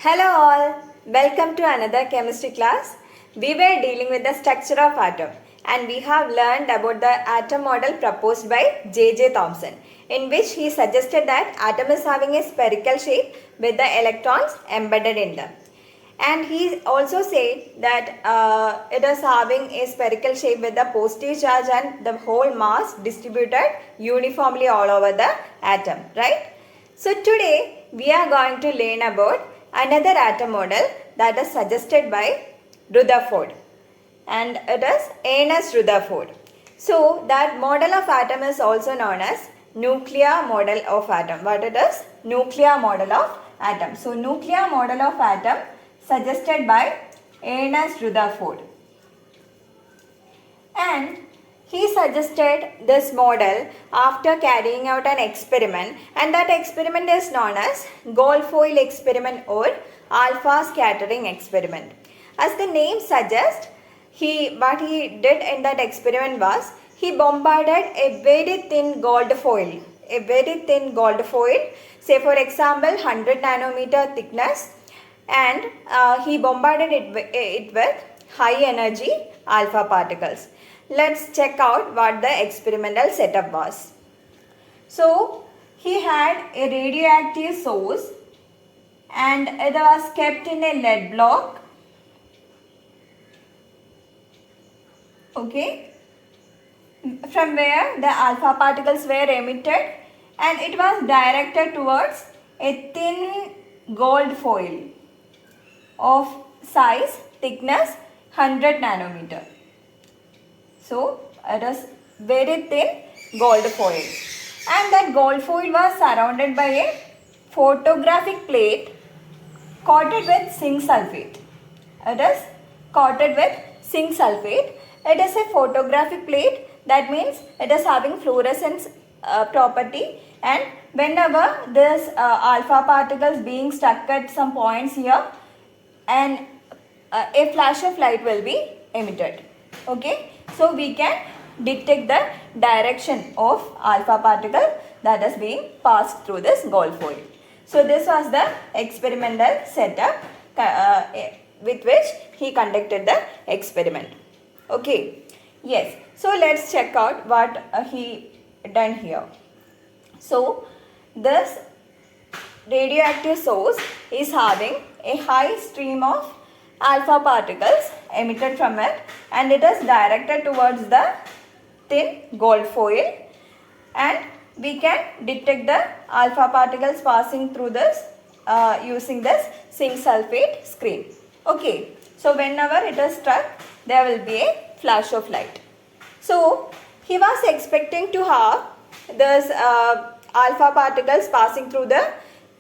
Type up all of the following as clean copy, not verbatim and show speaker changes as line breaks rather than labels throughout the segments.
Hello all, welcome to another chemistry class. We were dealing with the structure of atom and we have learned about the atom model proposed by J.J. Thomson, in which he suggested that atom is having a spherical shape with the electrons embedded in them. And he also said that it is having a spherical shape with the positive charge and the whole mass distributed uniformly all over the atom, right? So today we are going to learn about another atom model that is suggested by Rutherford, and it is Ernest Rutherford. So that model of atom is also known as nuclear model of atom. What it is? Nuclear model of atom. So nuclear model of atom suggested by Ernest Rutherford. And he suggested this model after carrying out an experiment, and that experiment is known as Guilfoyle experiment or alpha scattering experiment. As the name suggests, what he did in that experiment was he bombarded a very thin gold foil, say for example 100 nanometer thickness, and he bombarded it with high energy alpha particles. Let's check out what the experimental setup was. So he had a radioactive source and it was kept in a lead block. Okay, from where the alpha particles were emitted, and it was directed towards a thin gold foil of size thickness 100 nanometer. So it is very thin gold foil, and that gold foil was surrounded by a photographic plate coated with zinc sulfate. It is coated with zinc sulfate. It is a photographic plate, that means it is having fluorescence property, and whenever this alpha particles being stuck at some points here, and a flash of light will be emitted. Okay, so we can detect the direction of alpha particle that is being passed through this gold foil. So this was the experimental setup with which he conducted the experiment. Okay, yes, so let's check out what he done here. So this radioactive source is having a high stream of alpha particles emitted from it, and it is directed towards the thin gold foil, and we can detect the alpha particles passing through this using this zinc sulfate screen. Okay, so whenever it is struck, there will be a flash of light. So he was expecting to have this alpha particles passing through the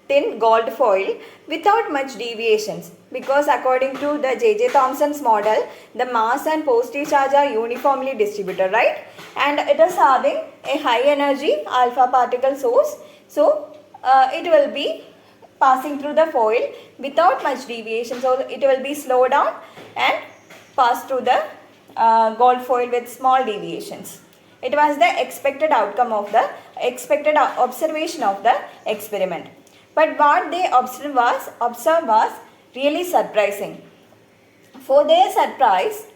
thin gold foil without much deviations, because according to the J.J. Thomson's model, the mass and positive charge are uniformly distributed, right? And it is having a high energy alpha particle source, so it will be passing through the foil without much deviation. So it will be slowed down and pass through the gold foil with small deviations. It was the expected outcome of the expected observation of the experiment. But what they observed was really surprising. For their surprise,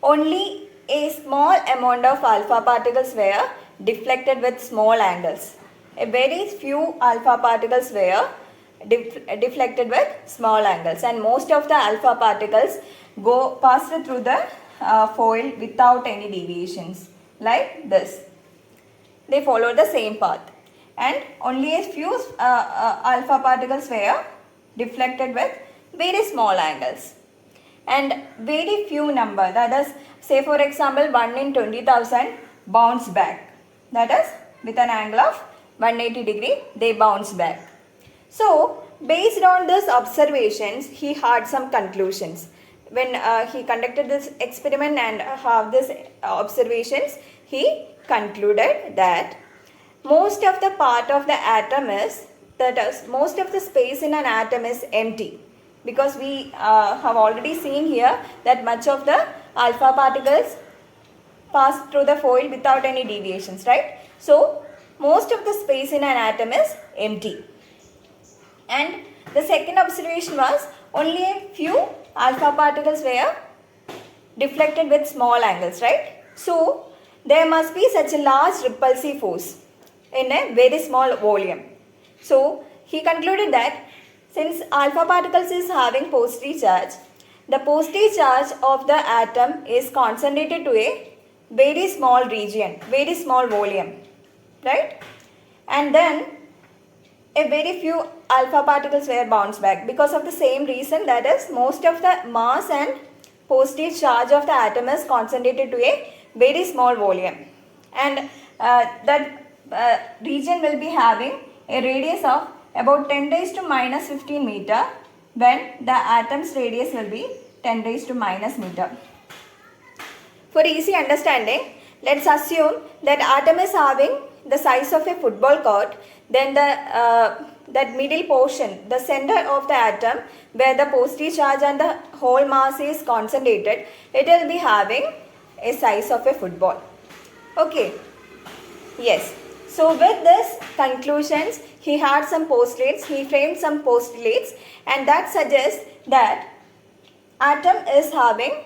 only a small amount of alpha particles were deflected with small angles. A very few alpha particles were deflected with small angles, and most of the alpha particles passed through the foil without any deviations, like this. They follow the same path, and only a few alpha particles were deflected with very small angles, and very few number, that is, say for example 1 in 20,000 bounce back, that is with an angle of 180 degree they bounce back. So based on these observations, he had some conclusions. When he conducted this experiment and have these observations, he concluded that most of the part of the atom is, that is, most of the space in an atom is empty, because we have already seen here that much of the alpha particles pass through the foil without any deviations, right? So most of the space in an atom is empty, and The second observation was only a few alpha particles were deflected with small angles, right? So there must be such a large repulsive force in a very small volume. So he concluded that since alpha particles is having positive charge, the positive charge of the atom is concentrated to a very small region, very small volume, right? And then a very few alpha particles were bounced back because of the same reason, that is most of the mass and positive charge of the atom is concentrated to a very small volume, and that region will be having a radius of about 10 raised to minus 15 meter when the atom's radius will be 10 raised to minus meter. For easy understanding, let's assume that atom is having the size of a football court, then that middle portion, the center of the atom where the positive charge and the whole mass is concentrated, it will be having a size of a football. Okay, yes. So with this conclusions, he had some postulates, he framed some postulates, and that suggests that atom is having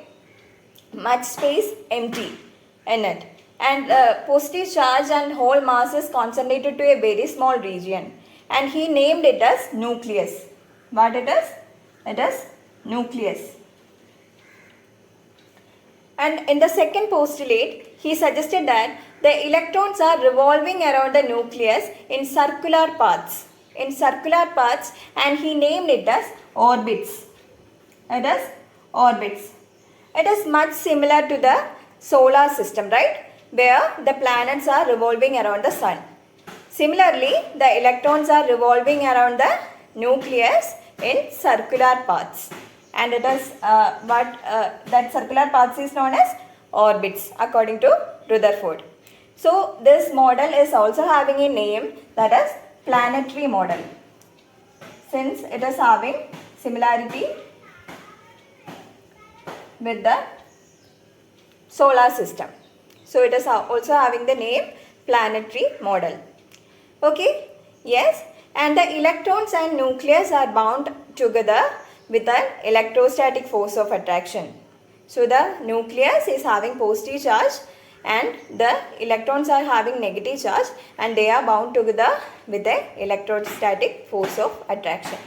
much space empty in it, and positive charge and whole mass is concentrated to a very small region, and he named it as nucleus. What it is? It is nucleus. And in the second postulate, he suggested that the electrons are revolving around the nucleus in circular paths. And he named it as orbits. It is orbits. It is much similar to the solar system, right? Where the planets are revolving around the sun. Similarly, the electrons are revolving around the nucleus in circular paths. And it is that circular paths is known as orbits according to Rutherford. So this model is also having a name, that is planetary model, since it is having similarity with the solar system. So it is also having the name planetary model. Okay, yes, and the electrons and nucleus are bound together with an electrostatic force of attraction. So the nucleus is having positive charge and the electrons are having negative charge, and they are bound together with an electrostatic force of attraction.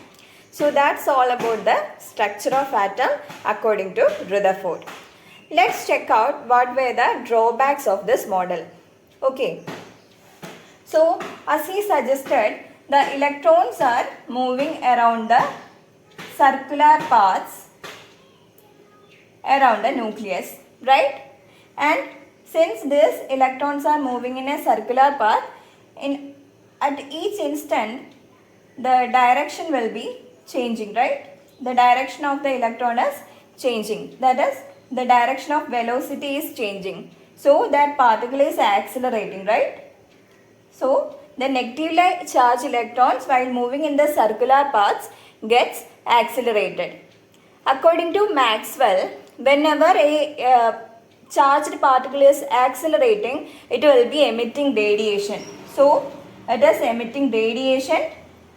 So that's all about the structure of atom according to Rutherford. Let's check out what were the drawbacks of this model. Okay. So as he suggested, the electrons are moving around the circular paths around the nucleus, right? And since these electrons are moving in a circular path, at each instant the direction will be changing, right? The direction of the electron is changing, that is the direction of velocity is changing. So that particle is accelerating, right? So the negatively charged electrons while moving in the circular paths gets accelerated. According to Maxwell, whenever a charged particle is accelerating, it will be emitting radiation. So it is emitting radiation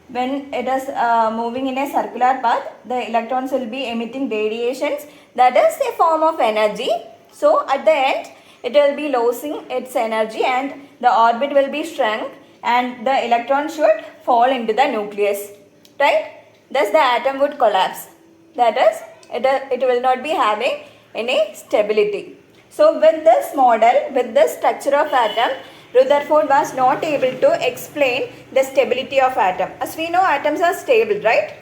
when it is moving in a circular path. The electrons will be emitting radiations, that is a form of energy. So at the end it will be losing its energy and the orbit will be shrunk and the electron should fall into the nucleus, right? Thus the atom would collapse, that is it will not be having any stability. So with this model, with this structure of atom, Rutherford was not able to explain the stability of atom. As we know, atoms are stable, right?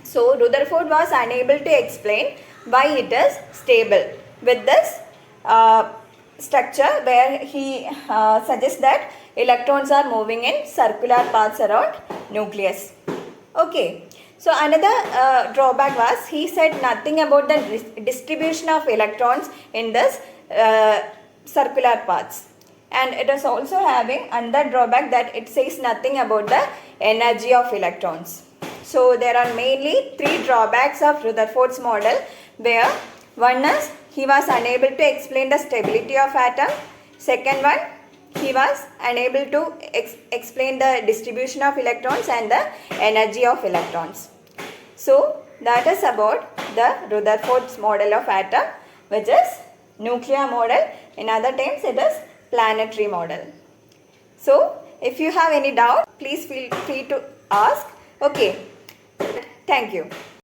So Rutherford was unable to explain why it is stable with this structure, where he suggests that electrons are moving in circular paths around nucleus. Okay. So another drawback was, he said nothing about the distribution of electrons in this circular paths. And it is also having another drawback, that it says nothing about the energy of electrons. So there are mainly three drawbacks of Rutherford's model, where one is he was unable to explain the stability of atom. Second one, he was unable to explain the distribution of electrons and the energy of electrons. So that is about the Rutherford's model of atom, which is nuclear model. In other terms, it is planetary model. So if you have any doubt, please feel free to ask. Okay, thank you.